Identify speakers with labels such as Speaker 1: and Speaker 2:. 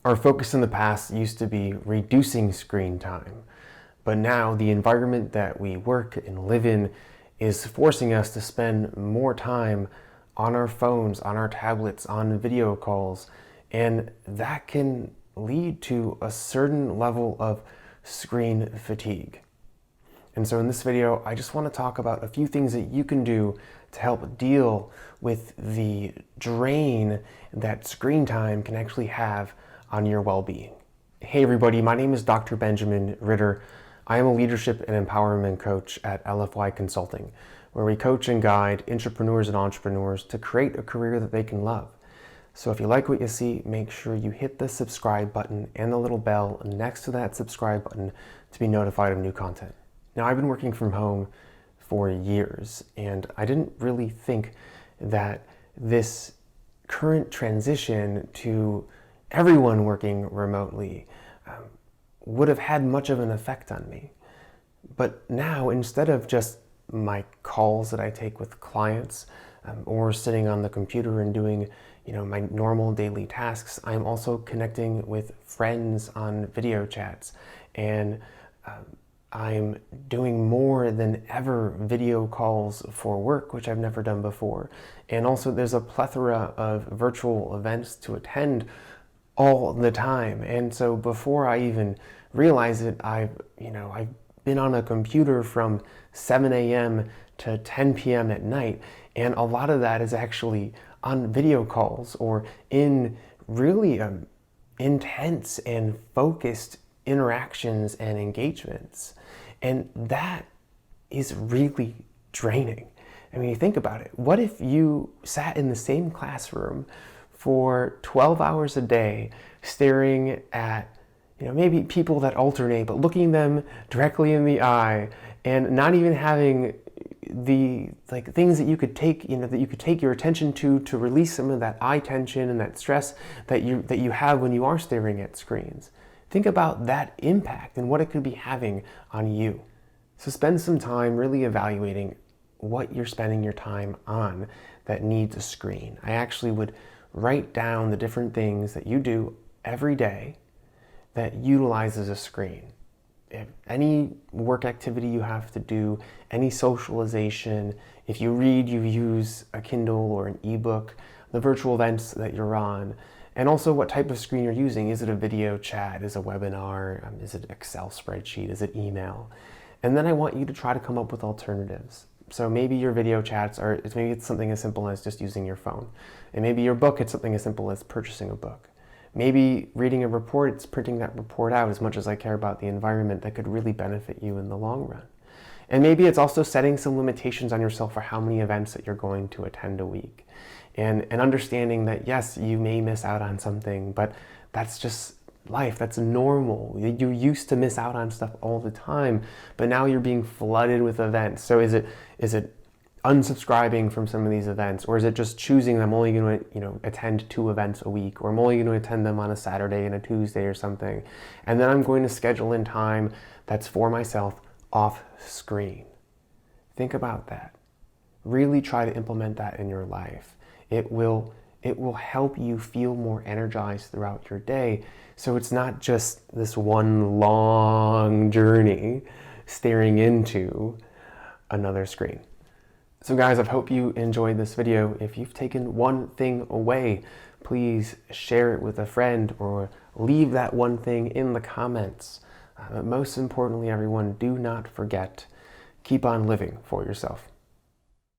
Speaker 1: Our focus in the past used to be reducing screen time, but now the environment that we work and live in is forcing us to spend more time on our phones, on our tablets, on video calls, and that can lead to a certain level of screen fatigue. And so in this video, I just want to talk about a few things that you can do to help deal with the drain that screen time can actually have on your well-being. Hey everybody, my name is Dr. Benjamin Ritter. I am a leadership and empowerment coach at LFY Consulting, where we coach and guide entrepreneurs and entrepreneurs to create a career that they can love. So if you like what you see, make sure you hit the subscribe button and the little bell next to that subscribe button to be notified of new content. Now, I've been working from home for years, and I didn't really think that this current transition to everyone working remotely would have had much of an effect on me. But now, instead of just my calls that I take with clients or sitting on the computer and doing my normal daily tasks, I'm also connecting with friends on video chats, and I'm doing more than ever video calls for work, which I've never done before. And also there's a plethora of virtual events to attend all the time. And so before I even realize it, I've been on a computer from 7 a.m. to 10 p.m. at night. And a lot of that is actually on video calls or in really intense and focused interactions and engagements. And that is really draining. I mean, you think about it. What if you sat in the same classroom for 12 hours a day staring at maybe people that alternate, but looking them directly in the eye and not even having the things that you could take your attention to release some of that eye tension and that stress that you have when you are staring at screens. Think about that impact and what it could be having on you. So spend some time really evaluating what you're spending your time on that needs a screen. I actually would write down the different things that you do every day that utilizes a screen. If any work activity you have to do, any socialization, if you read, you use a Kindle or an ebook, the virtual events that you're on, and also what type of screen you're using. Is it a video chat? Is it a webinar? Is it Excel spreadsheet? Is it email? And then I want you to try to come up with alternatives. So maybe your video chats maybe it's something as simple as just using your phone. And maybe your book, it's something as simple as purchasing a book. Maybe reading a report, it's printing that report out. As much as I care about the environment, that could really benefit you in the long run. And maybe it's also setting some limitations on yourself for how many events that you're going to attend a week. And understanding that, yes, you may miss out on something, but that's just life. That's normal. You used to miss out on stuff all the time, but now you're being flooded with events. So is it unsubscribing from some of these events, or is it just choosing I'm only going to attend 2 events a week, or I'm only going to attend them on a Saturday and a Tuesday or something, and then I'm going to schedule in time that's for myself off screen. Think about that. Really try to implement that in your life. It will help you feel more energized throughout your day, so it's not just this one long journey staring into another screen. So guys, I hope you enjoyed this video. If you've taken one thing away, please share it with a friend or leave that one thing in the comments. But most importantly, everyone, do not forget, keep on living for yourself.